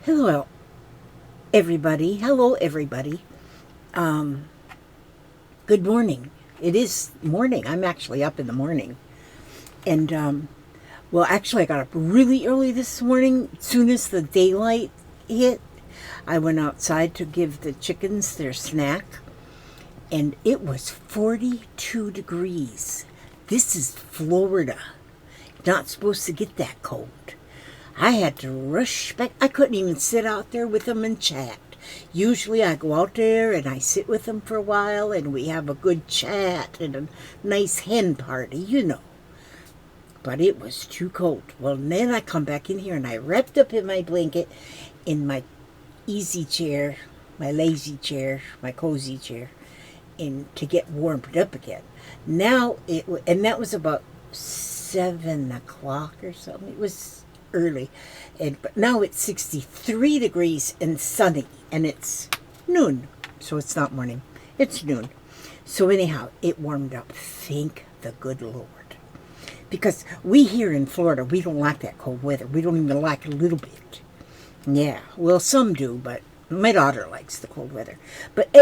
Hello, everybody. Hello, everybody. Um, Good morning. It is morning. I'm actually up in the morning. And, well, actually, I got up really early this morning. As soon as the daylight hit, I went outside to give the chickens their snack. And it was 42 degrees. This is Florida. Not supposed to get that cold. I had to rush back. I couldn't even sit out there with them and chat. Usually I go out there and I sit with them for a while and we have a good chat and a nice hen party. But it was too cold. Well, then I come back in here and I wrapped up in my blanket in my easy chair, my lazy chair, my cozy chair, and to get warmed up again. And that was about 7 o'clock or something. It was early, but now it's 63 degrees and sunny, and it's noon, so it's not morning, it's noon. So anyhow, it warmed up. Thank the good Lord, because we here in Florida, we don't like that cold weather. We don't even like it a little bit. Yeah, well, some do, but my daughter likes the cold weather. But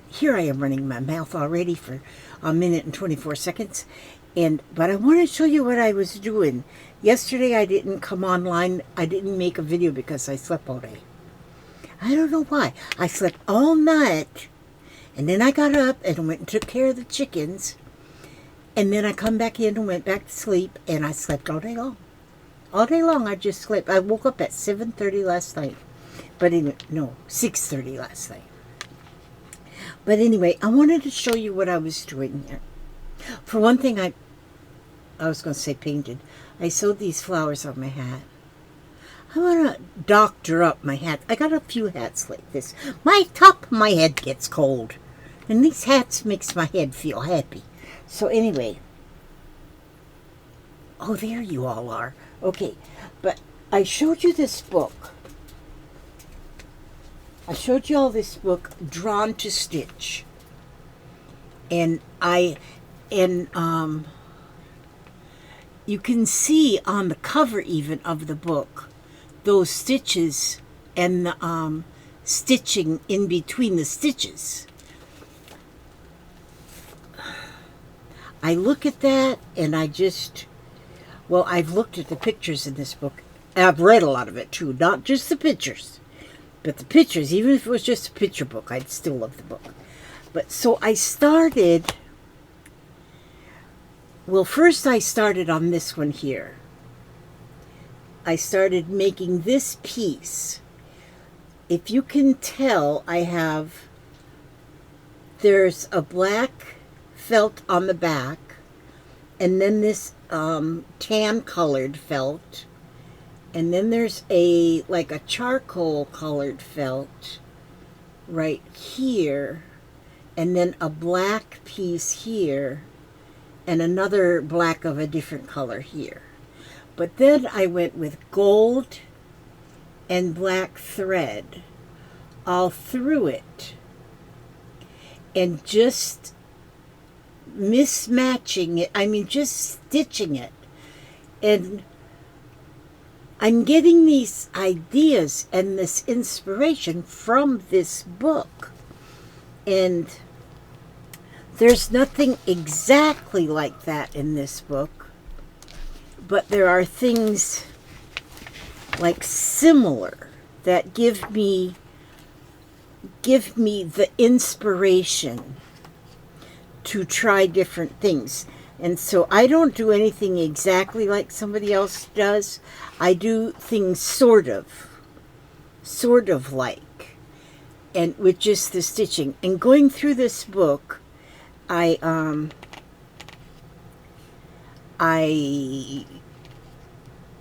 here I am running my mouth already for a minute and 24 seconds. But I want to show you what I was doing. Yesterday I didn't come online. I didn't make a video because I slept all day. I don't know why. I slept all night. And then I got up and went and took care of the chickens. And then I come back in and went back to sleep. And I slept all day long. All day long I just slept. I woke up at 7:30 last night. But no, 6:30 last night. But anyway, I wanted to show you what I was doing here. For one thing, I was going to say painted. I sewed these flowers on my hat. I want to doctor up my hat. I got a few hats like this. My top of my head gets cold. And these hats makes my head feel happy. So anyway. Oh, there you all are. Okay. But I showed you this book. I showed you all this book, Drawn to Stitch. And you can see on the cover even of the book those stitches and the stitching in between the stitches. I look at that and I've looked at the pictures in this book. I've read a lot of it too, not just the pictures, but the pictures. Even if it was just a picture book, I'd still love the book. But so I started. Well, first I started on this one here. I started making this piece. If you can tell, there's a black felt on the back, and then this tan colored felt, and then there's like a charcoal colored felt right here, and then a black piece here, and another black of a different color here. But then I went with gold and black thread all through it, and just mismatching it, just stitching it. And I'm getting these ideas and this inspiration from this book. And there's nothing exactly like that in this book, but there are things like similar that give me the inspiration to try different things. And so I don't do anything exactly like somebody else does. I do things sort of like, and with just the stitching. And going through this book, I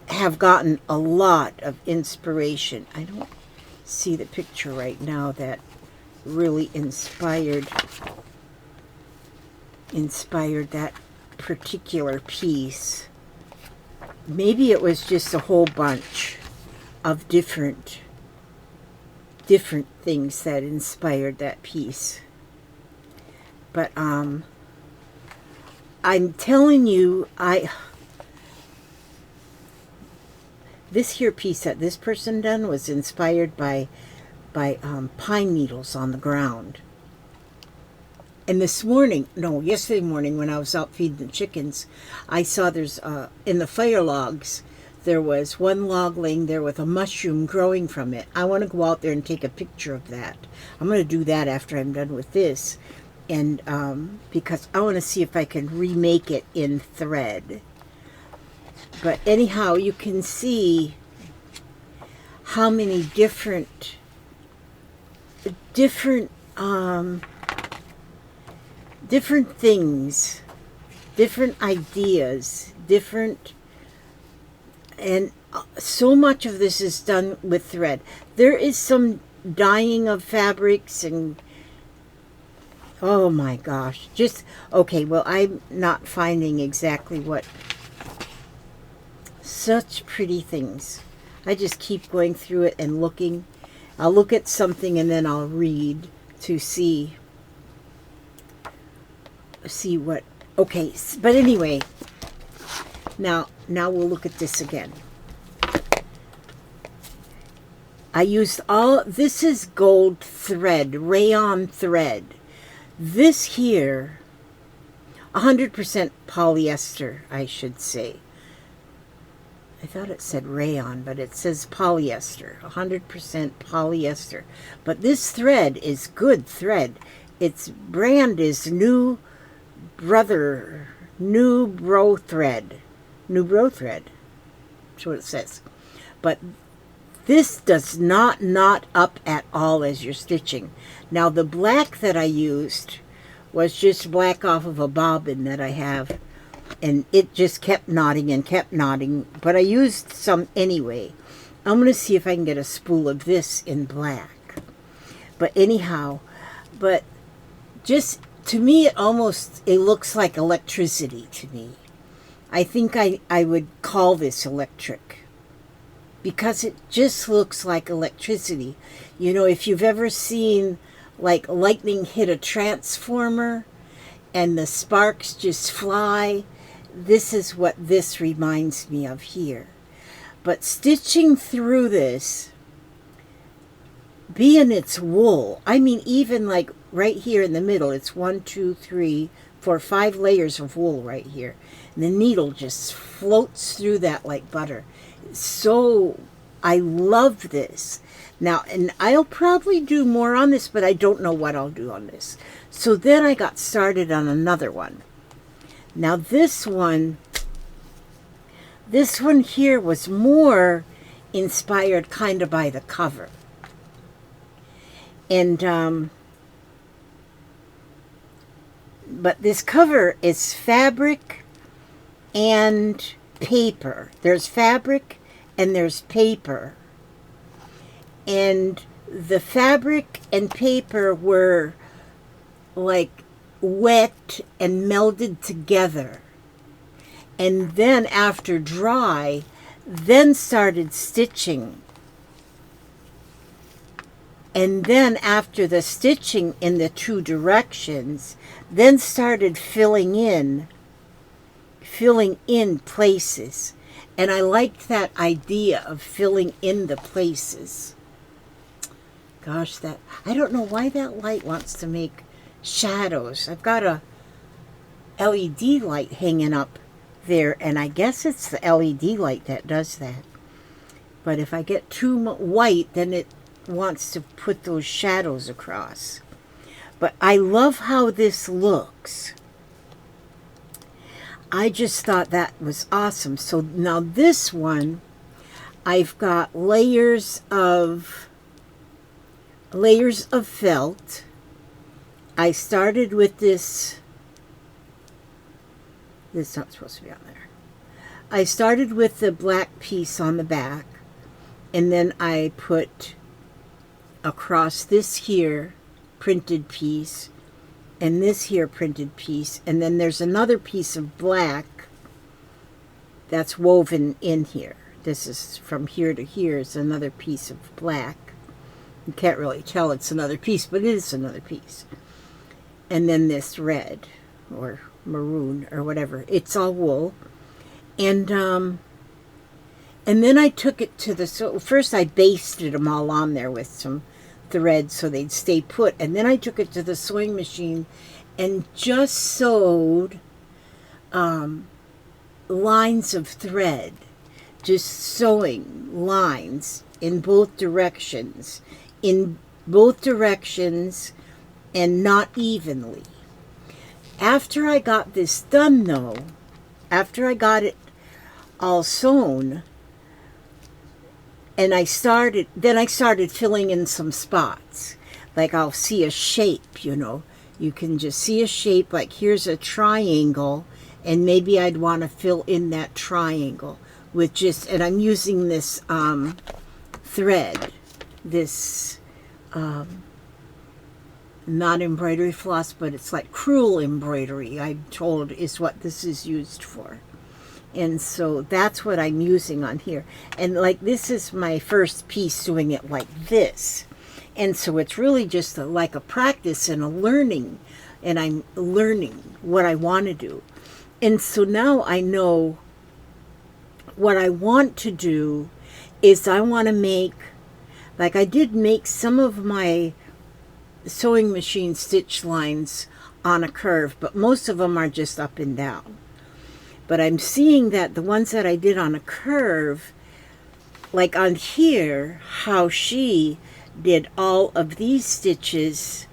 have gotten a lot of inspiration. I don't see the picture right now that really inspired that particular piece. Maybe it was just a whole bunch of different things that inspired that piece. But I'm telling you, This here piece that this person done was inspired by pine needles on the ground. And yesterday morning when I was out feeding the chickens, I saw there's, in the fire logs, there was one log laying there with a mushroom growing from it. I want to go out there and take a picture of that. I'm going to do that after I'm done with this. And because I want to see if I can remake it in thread. But anyhow, you can see how many different things, different ideas, and so much of this is done with thread. There is some dyeing of fabrics and, oh my gosh, okay, well, I'm not finding exactly what, such pretty things. I just keep going through it and looking. I'll look at something and then I'll read to see what, okay, but anyway, now we'll look at this again. I used this is gold thread, rayon thread. This here, 100% polyester, I should say. I thought it said rayon, but it says polyester, 100% polyester. But this thread is good thread. Its brand is New Bro Thread. That's what it says. But this does not knot up at all as you're stitching. Now the black that I used was just black off of a bobbin that I have, and it just kept knotting, but I used some anyway. I'm going to see if I can get a spool of this in black. But anyhow, just to me it looks like electricity to me. I think I would call this electric, because it just looks like electricity. You know, if you've ever seen like lightning hit a transformer and the sparks just fly, this is what this reminds me of here. But stitching through this, being it's wool, I mean, even like right here in the middle, it's 1, 2, 3, 4, 5 layers of wool right here. And the needle just floats through that like butter. So I love this. Now, and I'll probably do more on this, but I don't know what I'll do on this. So then I got started on another one. Now this one here was more inspired kind of by the cover. And, but this cover is fabric and paper. There's fabric and there's paper. And the fabric and paper were like wet and melded together. And then after dry, then started stitching. And then after the stitching in the two directions, then started filling in places. And I liked that idea of filling in the places. Gosh, I don't know why that light wants to make shadows. I've got a LED light hanging up there, and I guess it's the LED light that does that. But if I get too white, then it wants to put those shadows across. But I love how this looks. I just thought that was awesome. So now this one, I've got layers of felt. I started with this is not supposed to be on there. I started with the black piece on the back, and then I put across this here printed piece and this here printed piece, and then there's another piece of black that's woven in here. This is from here to here is another piece of black. You can't really tell it's another piece, but it is another piece. And then this red or maroon or whatever. It's all wool. And And then I took it to the, so first I basted them all on there with some thread so they'd stay put. And then I took it to the sewing machine and just sewed lines of thread. Just sewing lines in both directions. And not evenly. After I got this done though, after I got it all sewn, and I started filling in some spots. Like I'll see a shape, you know. You can just see a shape, like here's a triangle, and maybe I'd want to fill in that triangle with just, and I'm using this thread, this not embroidery floss, but it's like crewel embroidery, I'm told is what this is used for. And so that's what I'm using on here. And like this is my first piece doing it like this. And so it's really just like a practice and a learning. And I'm learning what I want to do. And so now I know what I want to do is I want to make, like I did make some of my sewing machine stitch lines on a curve, but most of them are just up and down. But I'm seeing that the ones that I did on a curve, like on here, how she did all of these stitches,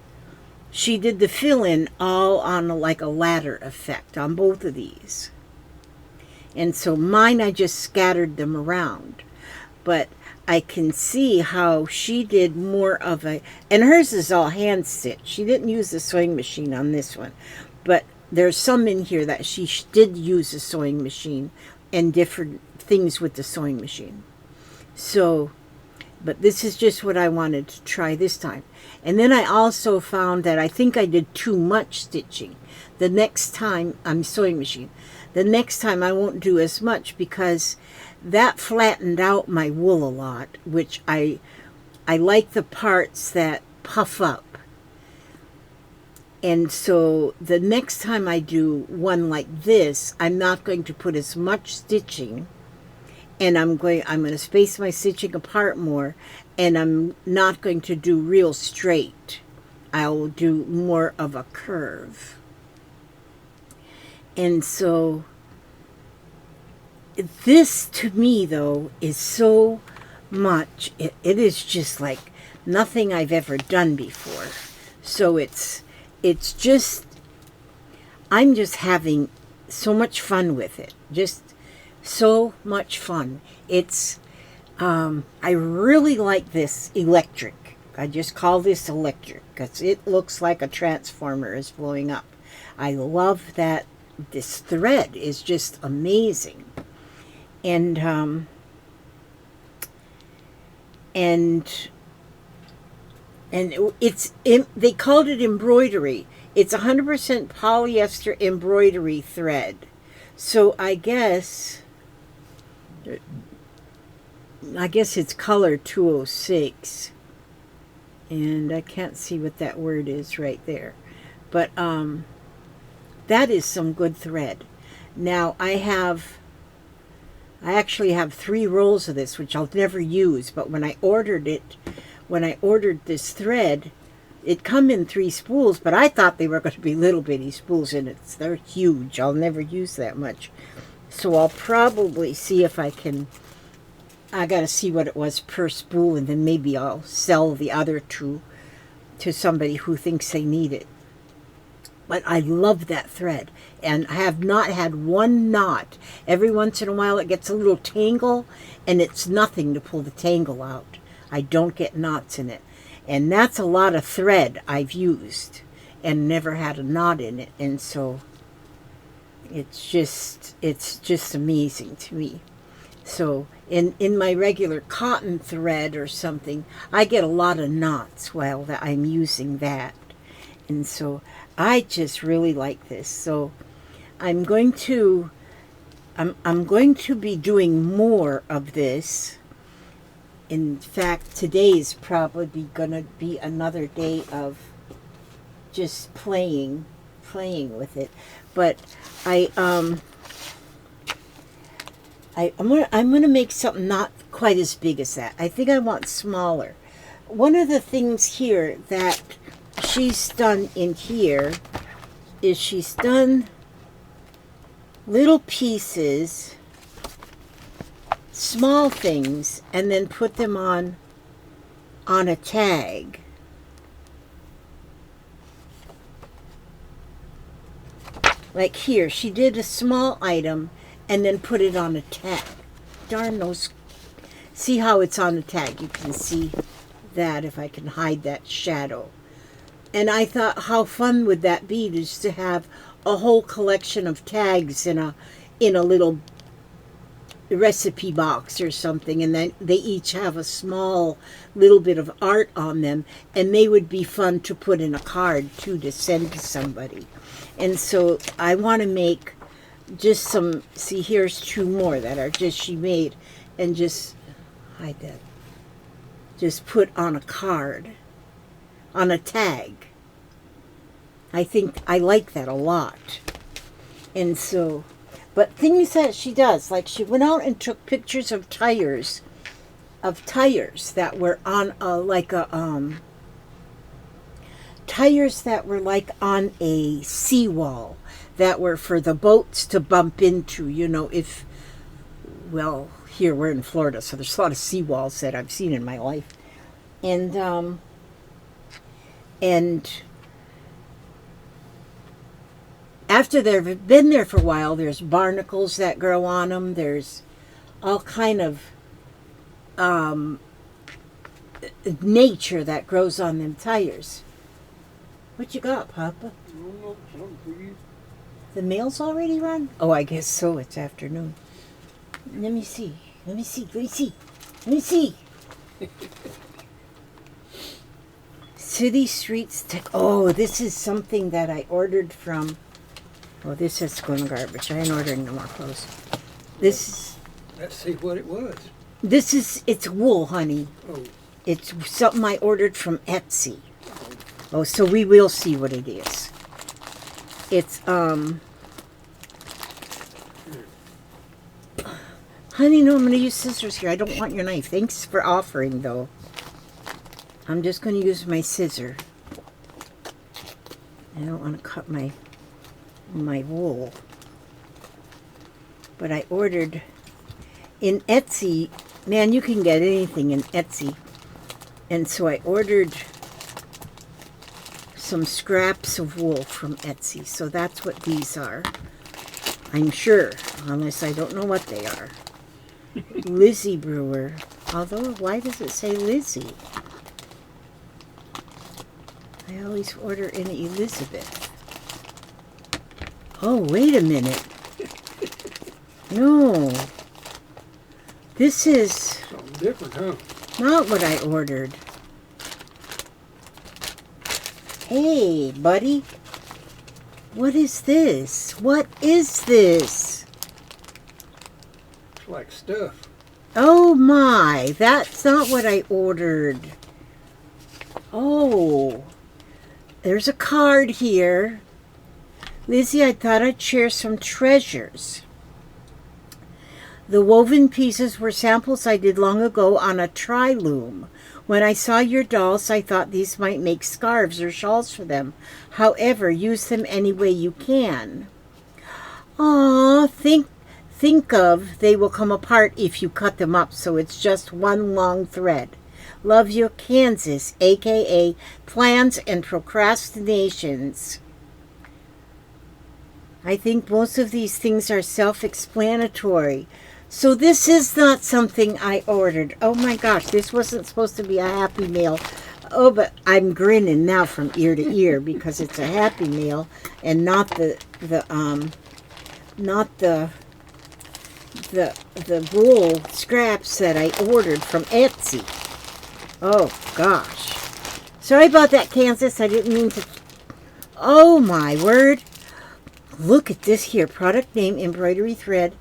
she did the fill-in all on like a ladder effect on both of these. And so mine, I just scattered them around. But I can see how she did more of a, and hers is all hand stitch. She didn't use the sewing machine on this one. But there's some in here that she did use a sewing machine and different things with the sewing machine. So, but this is just what I wanted to try this time. And then I also found that I think I did too much stitching. The next time, I'm sewing machine. The next time I won't do as much because that flattened out my wool a lot, which I like the parts that puff up. And so the next time I do one like this, I'm not going to put as much stitching, and I'm going to space my stitching apart more, and I'm not going to do real straight. I'll do more of a curve. And so this to me though is so much, it is just like nothing I've ever done before. So it's just, I'm just having so much fun with it. Just so much fun. It's, I really like this electric. I just call this electric because it looks like a transformer is blowing up. I love that this thread is just amazing. And it's, they called it embroidery. It's 100% polyester embroidery thread. So I guess it's color 206. And I can't see what that word is right there. But that is some good thread. Now I actually have 3 rolls of this, which I'll never use, but when I ordered this thread, it come in 3 spools, but I thought they were going to be little bitty spools, and they're huge. I'll never use that much. So I'll probably see if I can, I got to see what it was per spool, and then maybe I'll sell the other 2 to somebody who thinks they need it. But I love that thread, and I have not had one knot. Every once in a while it gets a little tangle, and it's nothing to pull the tangle out. I don't get knots in it. And that's a lot of thread I've used and never had a knot in it. And so it's just amazing to me. So in my regular cotton thread or something, I get a lot of knots while I'm using that. And so I just really like this. So I'm going to be doing more of this. In fact, today is probably going to be another day of just playing with it. But I'm gonna make something not quite as big as that. I think I want smaller. One of the things here that she's done in here is she's done little pieces, small things, and then put them on a tag. Like here, she did a small item and then put it on a tag. Darn those. See how it's on the tag? You can see that if I can hide that shadow. And I thought, how fun would that be just to have a whole collection of tags in a little recipe box or something, and then they each have a small little bit of art on them, and they would be fun to put in a card too to send to somebody. And so I want to make just some, see, here's two more that are just she made, and just hide that, just put on a card, on a tag. I think I like that a lot. And so, but things that she does, like she went out and took pictures of tires that were on tires that were like on a seawall, that were for the boats to bump into, if, well, here we're in Florida, so there's a lot of seawalls that I've seen in my life. And after they've been there for a while, there's barnacles that grow on them. There's all kind of nature that grows on them tires. What you got, Papa? No, something for you. The mail's already run? Oh, I guess so. It's afternoon. Let me see. City Streets Tech. Oh, this is something that I ordered from. Oh, this has to go in the garbage. I ain't ordering no more clothes. Let's see what it was. It's wool, honey. Oh. It's something I ordered from Etsy. Oh, so we will see what it is. It's, honey, no, I'm going to use scissors here. I don't want your knife. Thanks for offering, though. I'm just going to use my scissor. I don't want to cut my wool. But I ordered in Etsy. Man, you can get anything in Etsy. And so I ordered some scraps of wool from Etsy. So that's what these are. I'm sure, unless I don't know what they are. Lizzie Brewer. Although, why does it say Lizzie? I always order in Elizabeth. Oh, wait a minute. No. This is Something different, huh? not what I ordered. Hey, buddy. What is this? What is this? It's like stuff. Oh my, that's not what I ordered. Oh, there's a card here. Lizzie, I thought I'd share some treasures. The woven pieces were samples I did long ago on a tri-loom. When I saw your dolls, I thought these might make scarves or shawls for them. However, use them any way you can. Aw, think of, they will come apart if you cut them up, so it's just one long thread. Love you, Kansas, a.k.a. Plans and Procrastinations. I think most of these things are self-explanatory. So this is not something I ordered. Oh my gosh, this wasn't supposed to be a Happy Meal. Oh, but I'm grinning now from ear to ear because it's a Happy Meal and not the wool scraps that I ordered from Etsy. Oh gosh. Sorry about that, Kansas. I didn't mean to. Oh my word. Look at this here. Product name, embroidery thread.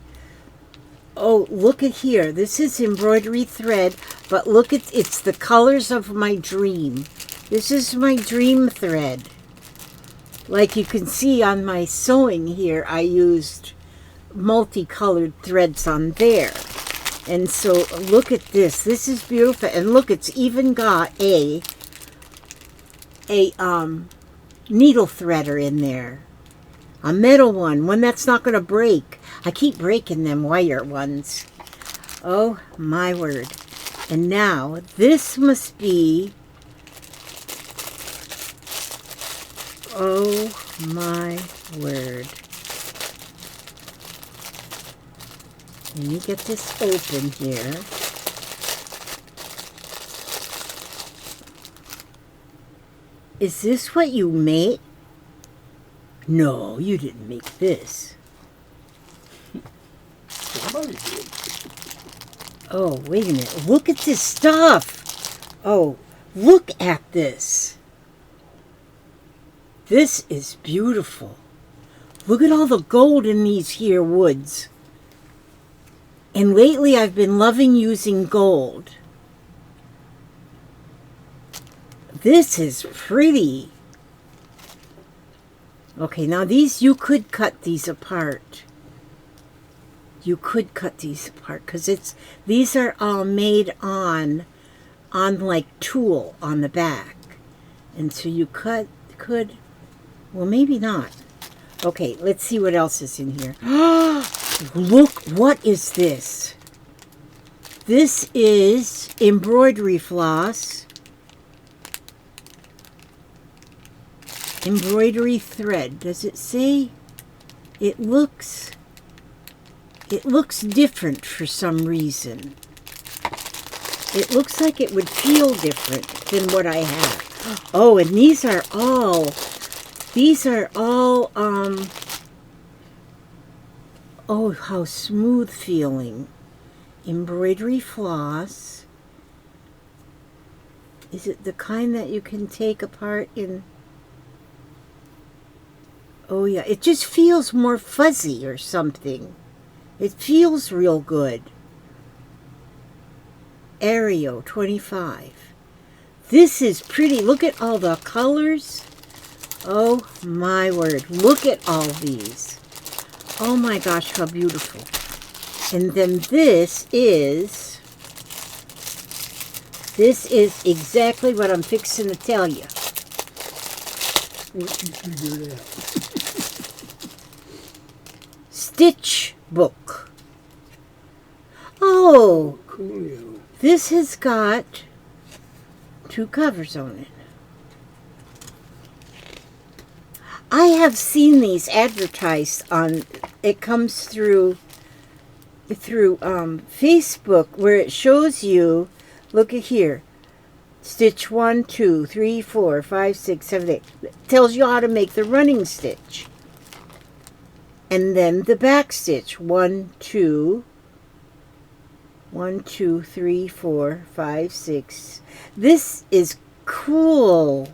Oh, look at here. This is embroidery thread, but look at, it's the colors of my dream. This is my dream thread. Like you can see on my sewing here, I used multicolored threads on there. And so look at this. This is beautiful. And look, it's even got a needle threader in there. A metal one that's not going to break. I keep breaking them wire ones. Oh my word. And now this must be, oh my word. Let me get this open here. Is this what you made? No, you didn't make this. Somebody did. Oh, wait a minute. Look at this stuff. Oh, look at this. This is beautiful. Look at all the gold in these here woods. And lately I've been loving using gold. This is pretty. Okay, now these, you could cut these apart. You could cut these apart because these are all made on like tulle on the back. And so you could, well, maybe not. Okay, let's see what else is in here. Look, what is this? This is embroidery floss. Embroidery thread. Does it say? It looks different for some reason. It looks like it would feel different than what I have. Oh, and these are all, oh, how smooth feeling. Embroidery floss. Is it the kind that you can take apart in? Oh yeah, it just feels more fuzzy or something. It feels real good. Aereo 25. This is pretty. Look at all the colors. Oh my word. Look at all these. Oh my gosh, how beautiful. And then this is exactly what I'm fixing to tell you. What you figured out? Stitch book. Oh, Coolio. this has got 2 covers on it. I have seen these advertised on, it comes through Facebook, where it shows you, look at here, stitch 1, 2, 3, 4, 5, 6, 7, 8. It tells you how to make the running stitch. And then the back stitch, 1, 2, 3, 4, 5, 6. This is cool.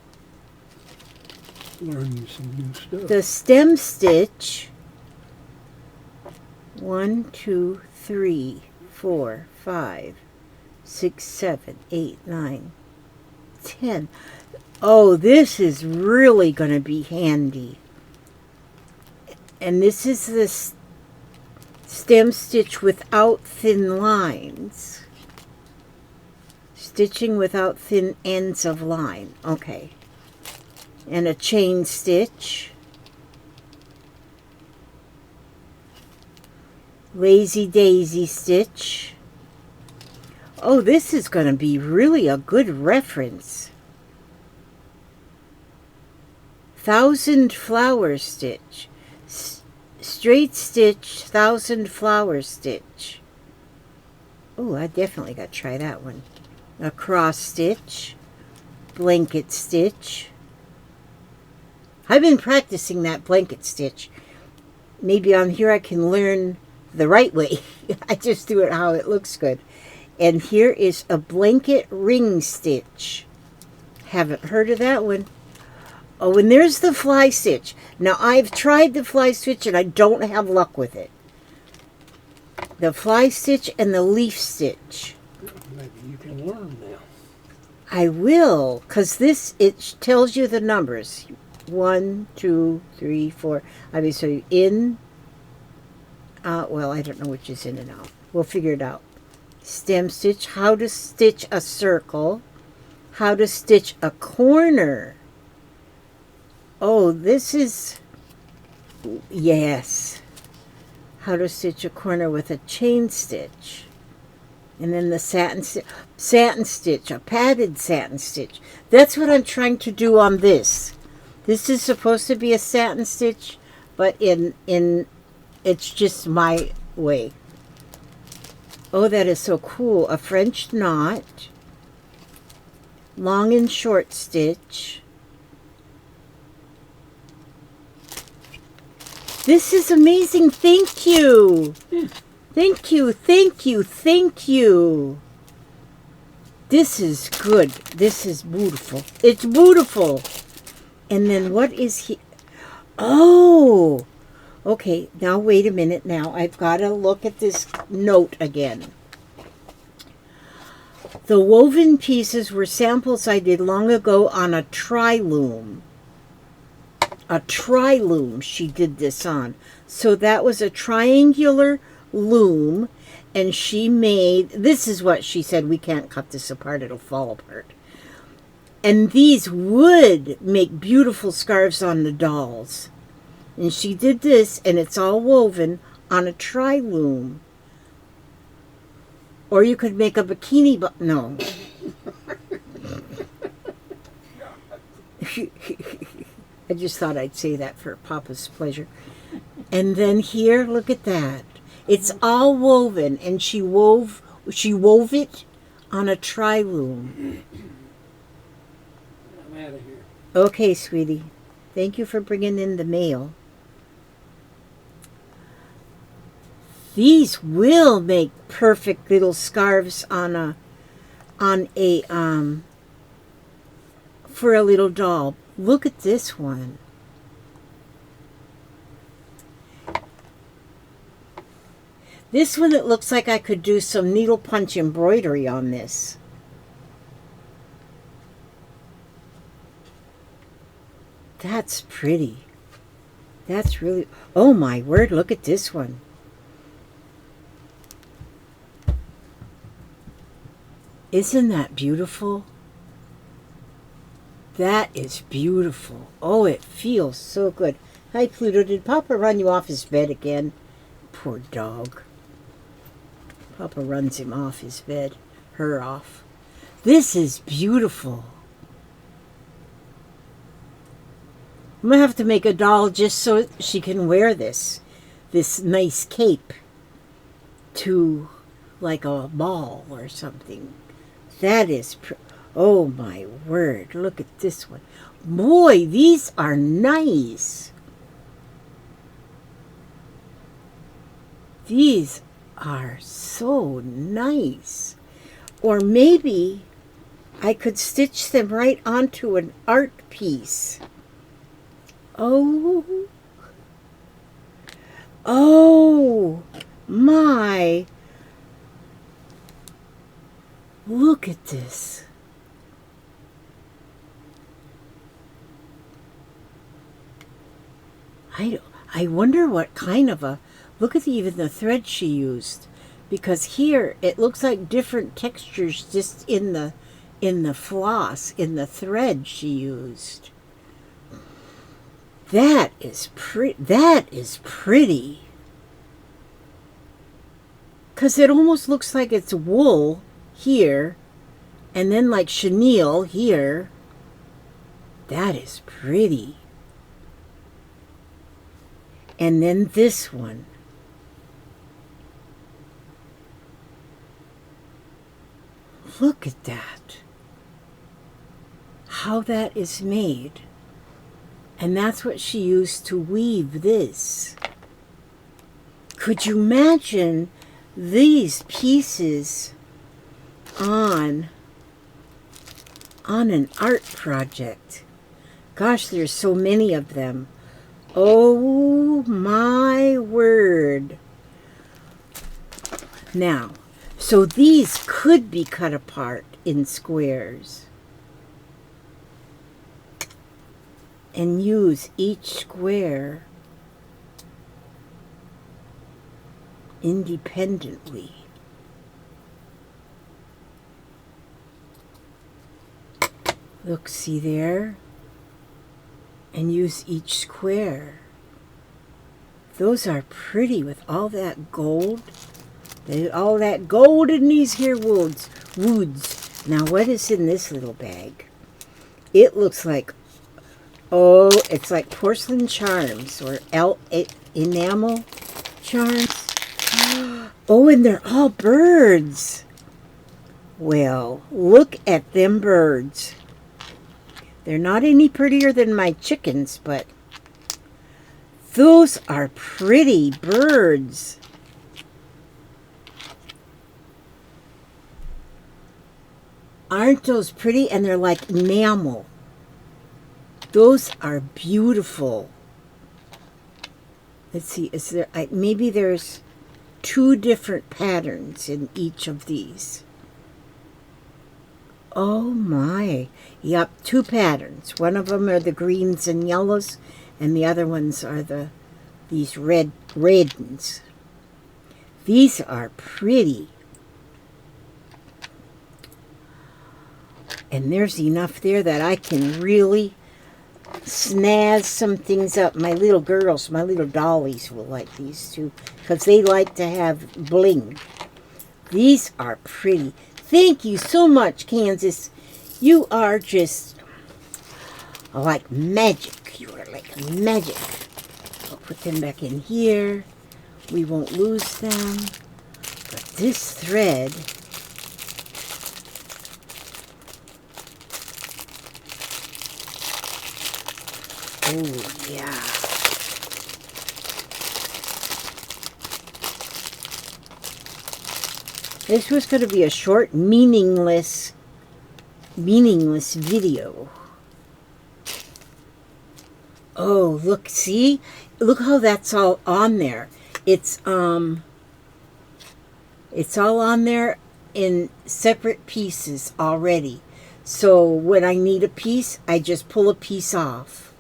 Learning some new stuff. The stem stitch, 1, 2, 3, 4, 5, 6, 7, 8, 9, 10. Oh, this is really going to be handy. And this is the stem stitch without thin lines. Stitching without thin ends of line. Okay. And a chain stitch. Lazy daisy stitch. Oh, this is going to be really a good reference. 1000 flower stitch. Straight stitch, 1000 flower stitch. Oh, I definitely got to try that one. A cross stitch, blanket stitch. I've been practicing that blanket stitch. Maybe on here I can learn the right way. I just do it how it looks good. And here is a blanket ring stitch. Haven't heard of that one. Oh, and there's the fly stitch. Now, I've tried the fly stitch and I don't have luck with it. The fly stitch and the leaf stitch. Maybe you can learn now. I will, because this, it tells you the numbers. 1, 2, 3, 4. I mean, so in, Well, I don't know which is in and out. We'll figure it out. Stem stitch, how to stitch a circle, how to stitch a corner. Oh, this is, yes, how to stitch a corner with a chain stitch. And then the satin stitch, a padded satin stitch. That's what I'm trying to do on this. This is supposed to be a satin stitch, but in it's just my way. Oh, that is so cool. A French knot, long and short stitch. This is amazing. Thank you. Thank you, thank you, thank you. This is good. This is beautiful. It's beautiful. And then what is he? Oh, okay. Now, wait a minute. Now, I've got to look at this note again. The woven pieces were samples I did long ago on a tri-loom. A tri-loom she did this on. So that was a triangular loom, and she made, this is what she said, we can't cut this apart, it'll fall apart. And these would make beautiful scarves on the dolls. And she did this, and it's all woven on a tri-loom. Or you could make a bikini, no. I just thought I'd say that for Papa's pleasure. And then here, look at that. It's all woven, and she wove it on a tri-loom. I'm out of here. Okay, sweetie. Thank you for bringing in the mail. These will make perfect little scarves on a for a little doll. Look at this one. This one, it looks like I could do some needle punch embroidery on this. That's pretty. That's really, oh my word, look at this one. Isn't that beautiful? That is beautiful. Oh, it feels so good. Hi, Pluto. Did Papa run you off his bed again? Poor dog. Papa runs him off his bed. Her off. This is beautiful. I'm going to have to make a doll just so she can wear this nice cape to like a ball or something. That is, oh my word, look at this one. Boy, these are nice. These are so nice. Or maybe I could stitch them right onto an art piece. Oh my. Look at this. I wonder what kind of a, look at even the thread she used. Because here it looks like different textures just in the floss, in the thread she used. That is pretty. Because it almost looks like it's wool here, and then like chenille here. That is pretty. And then this one. Look at that. How that is made. And that's what she used to weave this. Could you imagine these pieces on an art project? Gosh, there's so many of them. Oh my word. Now, so these could be cut apart in squares and use each square independently. Look, see there? And use each square. Those are pretty with all that gold. All that gold in these here woods. Now, what is in this little bag? It looks like, oh, it's like porcelain charms or enamel charms. Oh, and they're all birds. Well, look at them birds. They're not any prettier than my chickens, but those are pretty birds. Aren't those pretty? And they're like enamel. Those are beautiful. Let's see, is there, maybe there's 2 different patterns in each of these. Oh my. Yep, 2 patterns. One of them are the greens and yellows, and the other ones are these red ones. These are pretty. And there's enough there that I can really snazz some things up. My little girls, my little dollies will like these too, because they like to have bling. These are pretty. Thank you so much, Kansas. You are just like magic. You are like magic. I'll put them back in here. We won't lose them. But this thread, oh yeah. This was going to be a short, meaningless video. Oh, look, see? Look how that's all on there. It's all on there in separate pieces already. So when I need a piece, I just pull a piece off.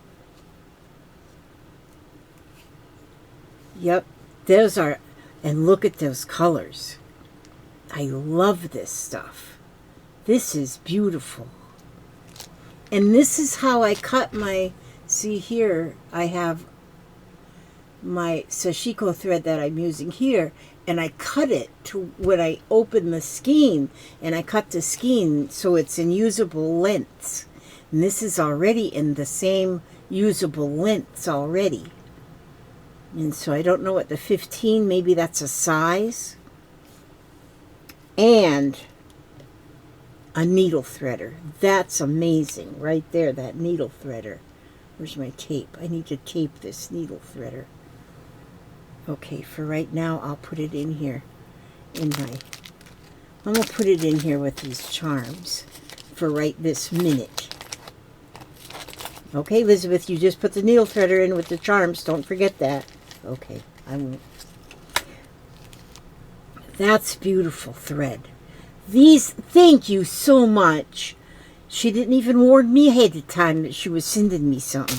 Yep, those are, and look at those colors. I love this stuff. This is beautiful. And this is how I cut my, see here, I have my sashiko thread that I'm using here, and I cut it to when I open the skein, and I cut the skein so it's in usable lengths. And this is already in the same usable lengths already. And so I don't know what the 15, maybe that's a size. And a needle threader. That's amazing right there, that needle threader. Where's my tape? I need to tape this needle threader. Okay, for right now, I'll put it in here. I'm going to put it in here with these charms for right this minute. Okay, Elizabeth, you just put the needle threader in with the charms. Don't forget that. Okay, I won't. That's beautiful thread. These, thank you so much. She didn't even warn me ahead of time that she was sending me something.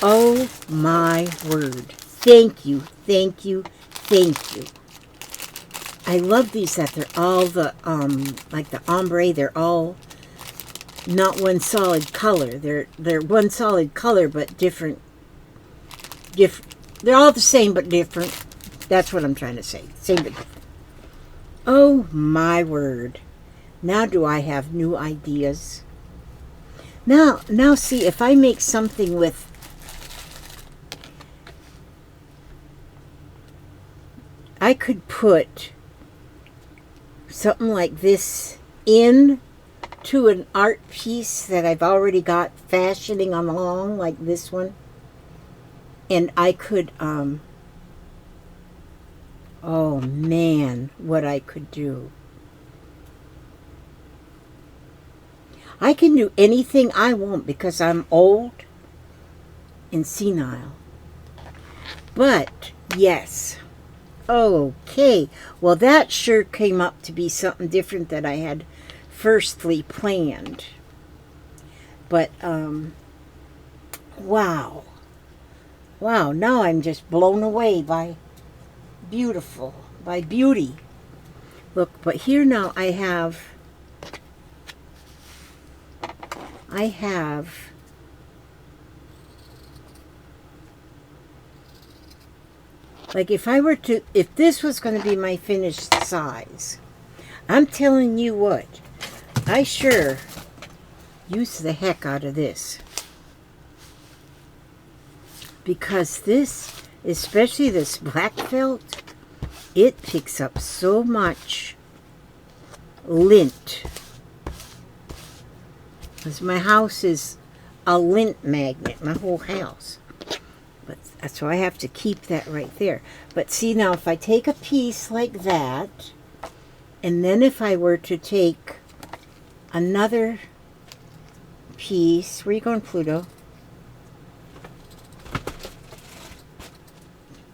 Oh my word. Thank you, thank you, thank you. I love these that they're all the, like the ombre, they're all not one solid color. They're one solid color, but different. They're all the same, but different. That's what I'm trying to say. Same but different. Oh my word. Now do I have new ideas. Now see, if I make something with, I could put something like this in to an art piece that I've already got fashioning along, like this one. And I could, oh man, what I could do. I can do anything I want because I'm old and senile. But, yes. Okay. Well, that sure came up to be something different that I had firstly planned. But, wow. Wow, now I'm just blown away by Beautiful by Beauty. Look, but here now I have like if this was going to be my finished size, I'm telling you what, I sure use the heck out of this. Because this, especially this black felt, it picks up so much lint. Because my house is a lint magnet, my whole house. But so I have to keep that right there. But see now, if I take a piece like that, and then if I were to take another piece, where are you going, Pluto?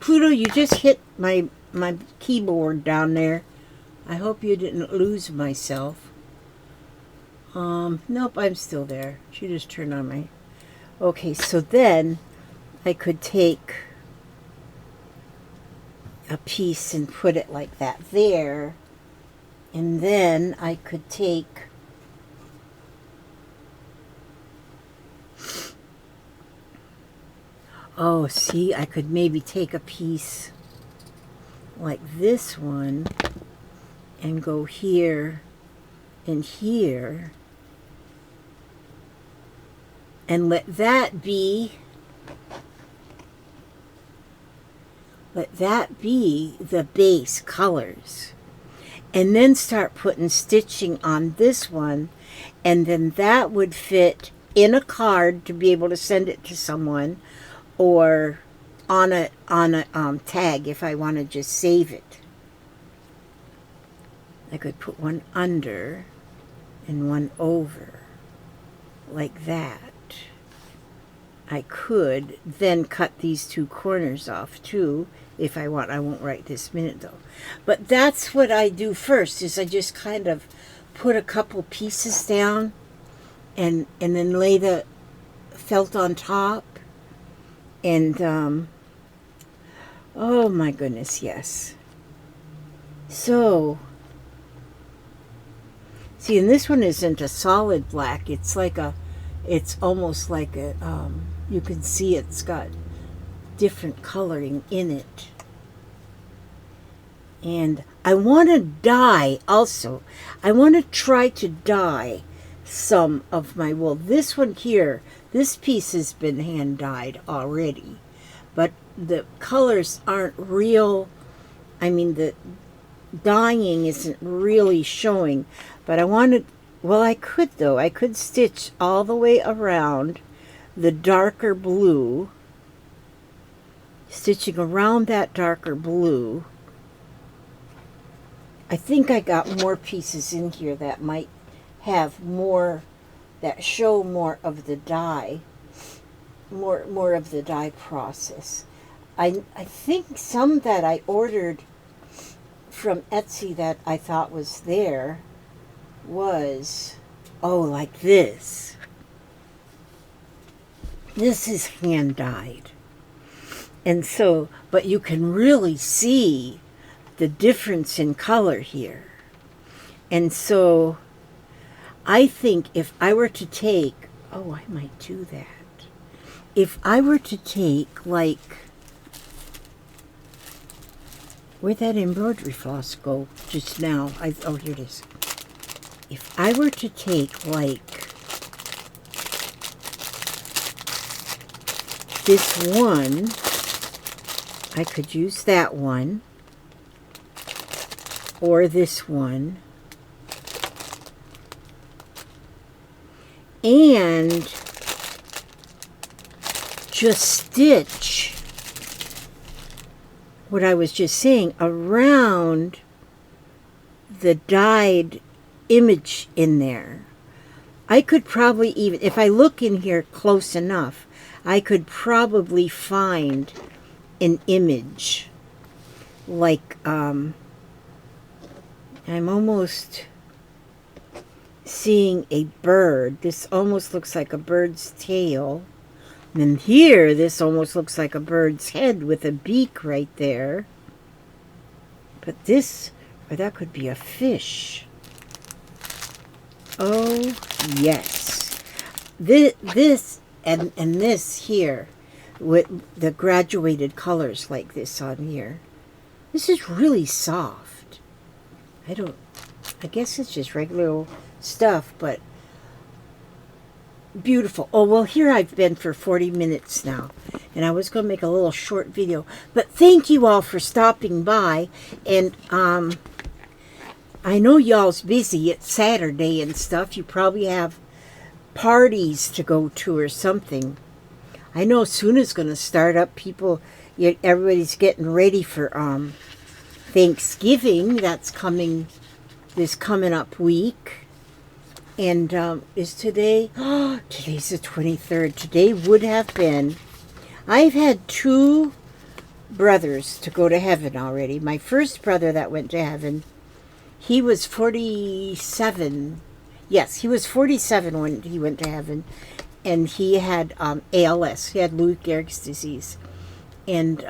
Pluto, you just hit my keyboard down there. I hope you didn't lose myself. Nope, I'm still there. She just turned on my... Okay, so then I could take a piece and put it like that there. And then I could take... Oh, see, I could maybe take a piece like this one and go here and here and let that be the base colors, and then start putting stitching on this one, and then that would fit in a card to be able to send it to someone, or on a tag if I want to just save it. I could put one under and one over like that. I could then cut these two corners off too if I want. I won't right this minute though. But that's what I do first, is I just kind of put a couple pieces down and then lay the felt on top. And, oh my goodness, yes. So, see, and this one isn't a solid black. It's like it's almost like a, you can see it's got different coloring in it. And I want to dye also. I want to try to dye some of my wool. This one here, this piece has been hand dyed already, but the colors aren't real. I mean, the dyeing isn't really showing, but I wanted, well, I could though. I could stitch all the way around the darker blue, stitching around that darker blue. I think I got more pieces in here that might have more, that show more of the dye, more of the dye process. I think some that I ordered from Etsy that I thought was there was, oh, like this. This is hand dyed. And so, but you can really see the difference in color here. And so I think if I were to take, oh, I might do that. If I were to take, like, where'd that embroidery floss go just now? Oh, here it is. If I were to take, like, this one, I could use that one, or this one, and just stitch what I was just saying around the dyed image in there. I could probably even, if I look in here close enough, I could probably find an image. Like, I'm almost seeing a bird. This almost looks like a bird's tail. And then here, this almost looks like a bird's head with a beak right there. But this, or that could be a fish. Oh, yes. This and this here, with the graduated colors like this on here. This is really soft. I guess it's just regular old stuff, but beautiful. Oh, well, here I've been for 40 minutes now, and I was going to make a little short video, but thank you all for stopping by, and I know y'all's busy. It's Saturday and stuff. You probably have parties to go to or something. I know Suna's going to start up. Everybody's getting ready for Thanksgiving. That's coming up week. And is today? Oh, today's the 23rd. Today would have been. I've had 2 brothers to go to heaven already. My first brother that went to heaven, he was 47. Yes, he was 47 when he went to heaven. And he had ALS. He had Lou Gehrig's disease. And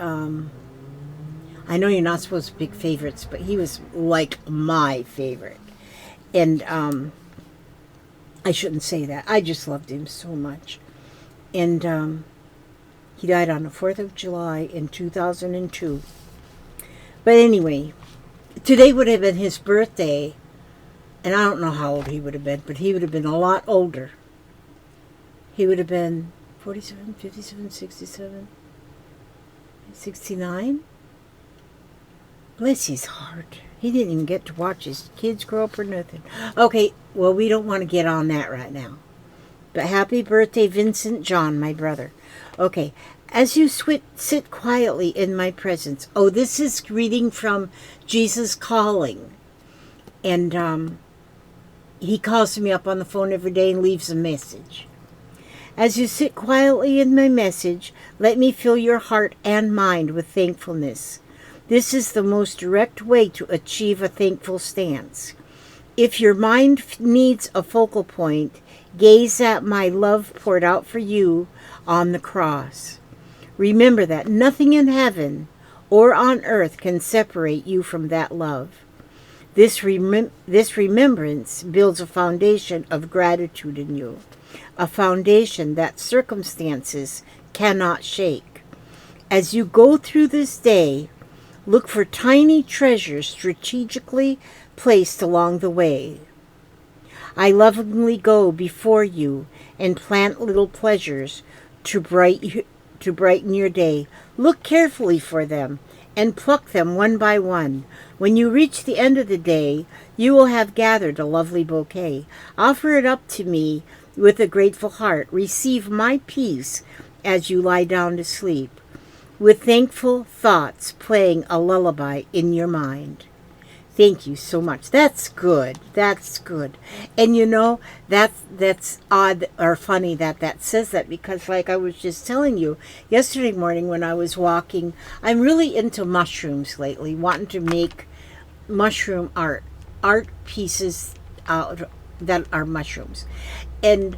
I know you're not supposed to pick favorites, but he was like my favorite. And I shouldn't say that. I just loved him so much. And he died on the 4th of July in 2002. But anyway, today would have been his birthday. And I don't know how old he would have been, but he would have been a lot older. He would have been 47, 57, 67, 69. Bless his heart. He didn't even get to watch his kids grow up or nothing. Okay, well, we don't want to get on that right now. But happy birthday, Vincent John, my brother. Okay, as you sit quietly in my presence. Oh, this is reading from Jesus Calling. And he calls me up on the phone every day and leaves a message. As you sit quietly in my message, let me fill your heart and mind with thankfulness. This is the most direct way to achieve a thankful stance. If your mind needs a focal point, gaze at my love poured out for you on the cross. Remember that nothing in heaven or on earth can separate you from that love. This remembrance builds a foundation of gratitude in you, a foundation that circumstances cannot shake. As you go through this day, look for tiny treasures strategically placed along the way. I lovingly go before you and plant little pleasures to brighten your day. Look carefully for them and pluck them one by one. When you reach the end of the day, you will have gathered a lovely bouquet. Offer it up to me with a grateful heart. Receive my peace as you lie down to sleep, with thankful thoughts playing a lullaby in your mind. Thank you so much. That's good. That's good. And you know, that's odd or funny that says that, because like I was just telling you, yesterday morning when I was walking, I'm really into mushrooms lately, wanting to make mushroom art pieces out that are mushrooms. And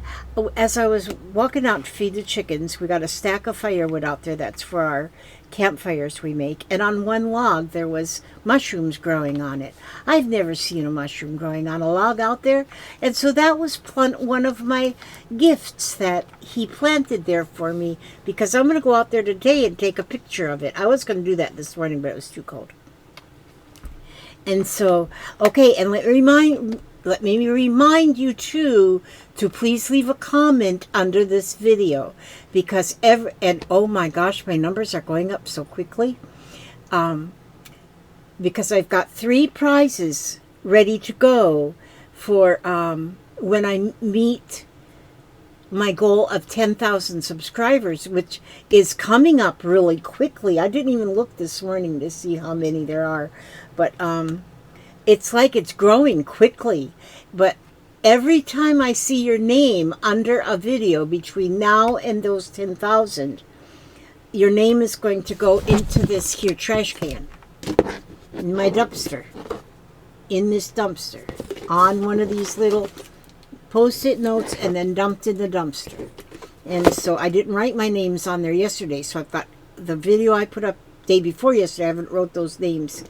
as I was walking out to feed the chickens, we got a stack of firewood out there that's for our campfires we make, and on one log there was mushrooms growing on it. I've never seen a mushroom growing on a log out there, and so that was one of my gifts that he planted there for me, because I'm going to go out there today and take a picture of it. I was going to do that this morning, but it was too cold. And so, okay, and let me remind you too to please leave a comment under this video, because oh my gosh, my numbers are going up so quickly, because I've got 3 prizes ready to go for when I meet my goal of 10,000 subscribers, which is coming up really quickly. I didn't even look this morning to see how many there are, but it's like it's growing quickly. But every time I see your name under a video between now and those 10,000, your name is going to go into this here trash can, in my dumpster, in this dumpster, on one of these little Post-it notes, and then dumped in the dumpster. And so I didn't write my names on there yesterday, so I've got the video I put up day before yesterday. I haven't wrote those names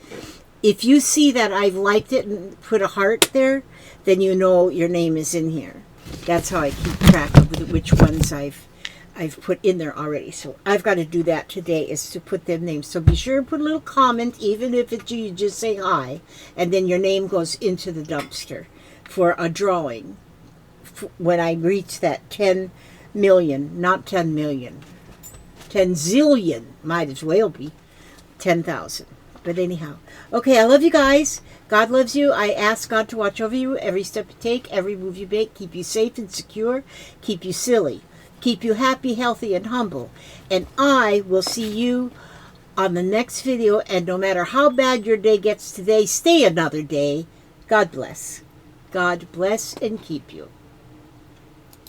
if you see that I've liked it and put a heart there, then you know your name is in here. That's how I keep track of which ones I've put in there already. So I've got to do that today, is to put them names. So be sure and put a little comment, even if it's you just say hi, and then your name goes into the dumpster for a drawing when I reach that 10 million, not 10 million, 10 zillion, might as well be 10,000. But anyhow, okay, I love you guys. God loves you. I ask God to watch over you every step you take, every move you make, keep you safe and secure, keep you silly, keep you happy, healthy, and humble. And I will see you on the next video. And no matter how bad your day gets today, stay another day. God bless. God bless and keep you.